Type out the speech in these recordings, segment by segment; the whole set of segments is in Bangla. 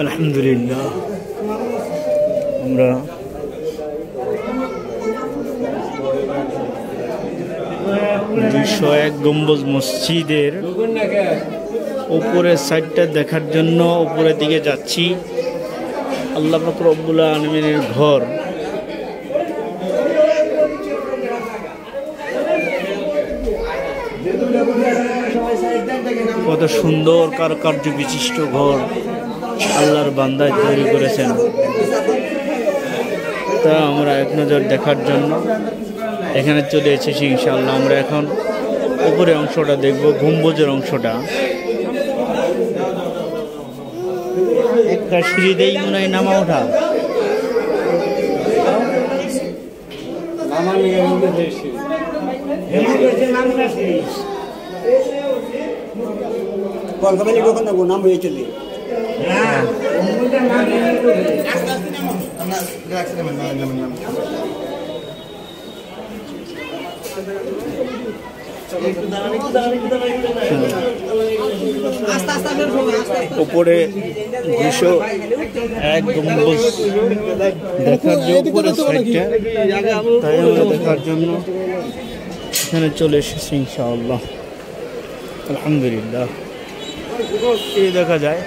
আলহামদুলিল্লাহ আমরা 201 গম্বুজ মসজিদের উপরের সাইডটা দেখার জন্য উপরের দিকে যাচ্ছি। আল্লাহ পাক রব্বুল আলামিনের ঘর। কত সুন্দর কারুকার্য বিশিষ্ট ঘর আল্লাহর বান্দায় তৈরি করেছেন, তা আমরা এক নজর দেখার জন্য এখানে চলে এসেছি। ইনশাআল্লাহ আমরা এখন উপরে অংশটা দেখব, গম্বুজের অংশটা। একটা সিঁড়ি দেই মনে হয় নামা ওঠা। নাম হয়েছে উপরে 201 গম্বুজ দেখার দেখার জন্য এখানে চলে এসেছি ইনশাআল্লাহ। আলহামদুলিল্লাহ এই দেখা যায়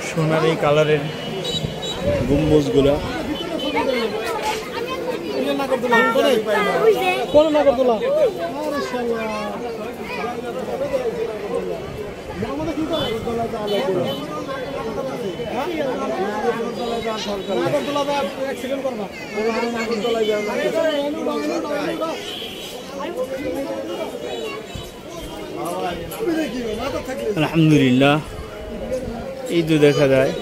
সোনালী কালারের গম্বুজগুলা। আলহামদুলিল্লাহ এই তো দেখা যায়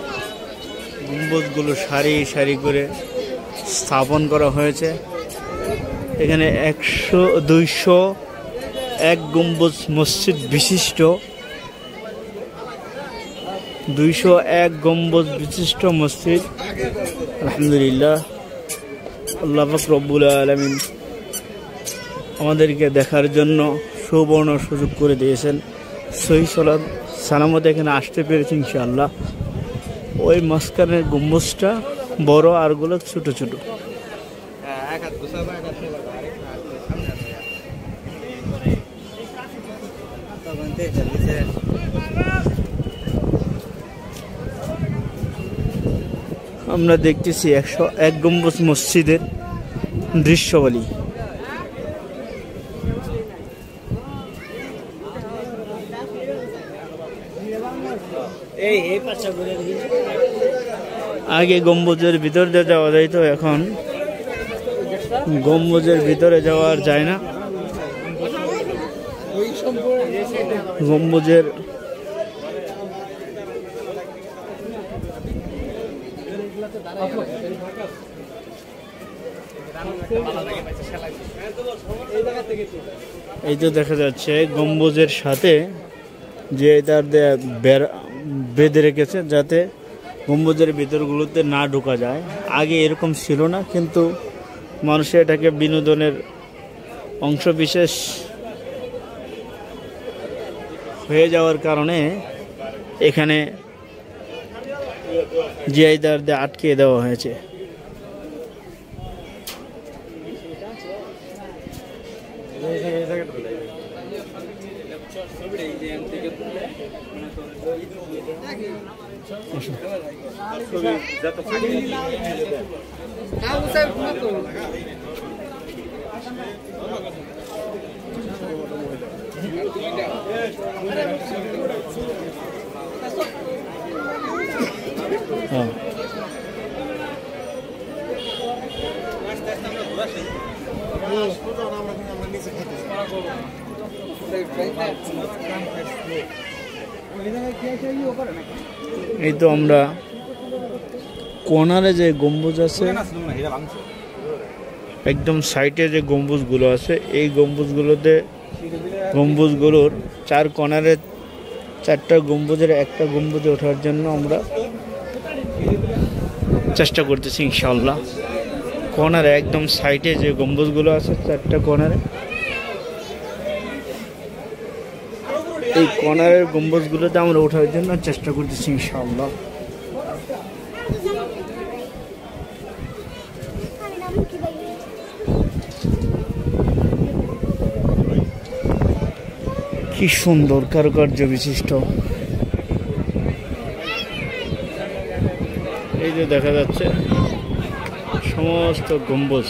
গম্বুজগুলো সারি সারি করে স্থাপন করা হয়েছে। এখানে 201 গম্বুজ মসজিদ বিশিষ্ট 201 গম্বুজ বিশিষ্ট মসজিদ। আলহামদুলিল্লাহ আল্লাহ পাক রব্বুল আলামিন আমাদেরকে দেখার জন্য সুবর্ণ সুযোগ করে দিয়েছেন। সহি সালামত এখানে আসতে পেরেছি ইনশাআল্লাহ। ওই মাঝখানের গম্বুজটা বড়, আরগুলো ছোট ছোট। আমরা দেখতেছি 101 গম্বুজ মসজিদের দৃশ্যবলী। আগে গম্বুজের ভিতর দিয়ে যাওয়া যায়, তো এখন গম্বুজের ভিতরে যাওয়া যায় না। গম্বুজের এই তো দেখা যাচ্ছে গম্বুজের সাথে যে তার বেঁধে রেখেছে যাতে গম্বুজের ভিতরগুলোতে না ঢোকা যায়। আগে এরকম ছিল না, কিন্তু মানুষের এটাকে বিনোদনের অংশ বিশেষ হয়ে যাওয়ার কারণে এখানে জিআইদার দিয়ে আটকে দেওয়া হয়েছে। এই তো আমরা কোনারে যে গম্বুজ আছে, একদম সাইডে যে গম্বুজগুলো আছে, এই গম্বুজগুলোর 4 কোনারে 4টা গম্বুজের একটা গম্বুজে ওঠার জন্য আমরা চেষ্টা করতেছি ইনশাআল্লাহ। কোনারে একদম সাইডে যে গম্বুজগুলো আছে 4টা কোনারে, এই কর্নারের গম্বুজগুলোতে আমরা ওঠার জন্য চেষ্টা করতেছি ইনশাআল্লাহ। কি সুন্দর কারুকার্য বিশিষ্ট, এই যে দেখা যাচ্ছে সমস্ত গম্বুজ।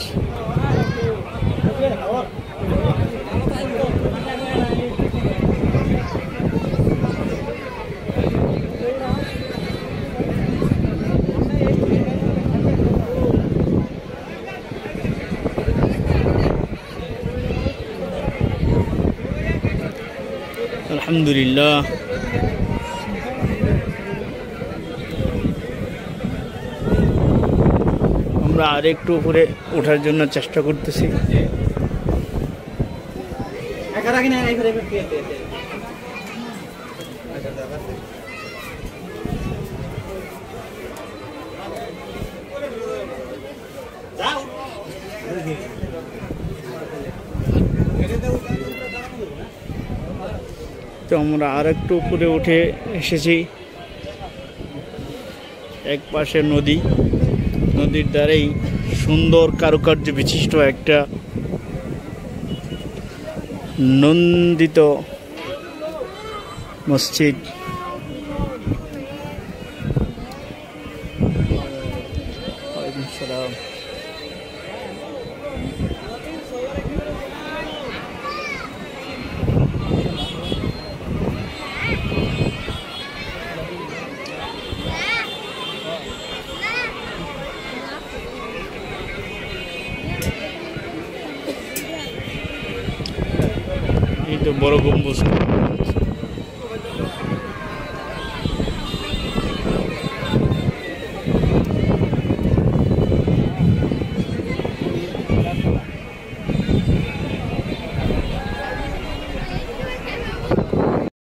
আলহামদুলিল্লাহ, আমরা আরেকটু উপরে ওঠার জন্য চেষ্টা করতেছি। তো আমরা আরেকটু উপরে উঠে এসেছি। এক পাশে নদী, নদীর ধারেই সুন্দর কারুকার্য বিশিষ্ট একটা নন্দিত মসজিদ। ওয়ালাইকুম আসসালাম। এই তো বড় গম্বুজ।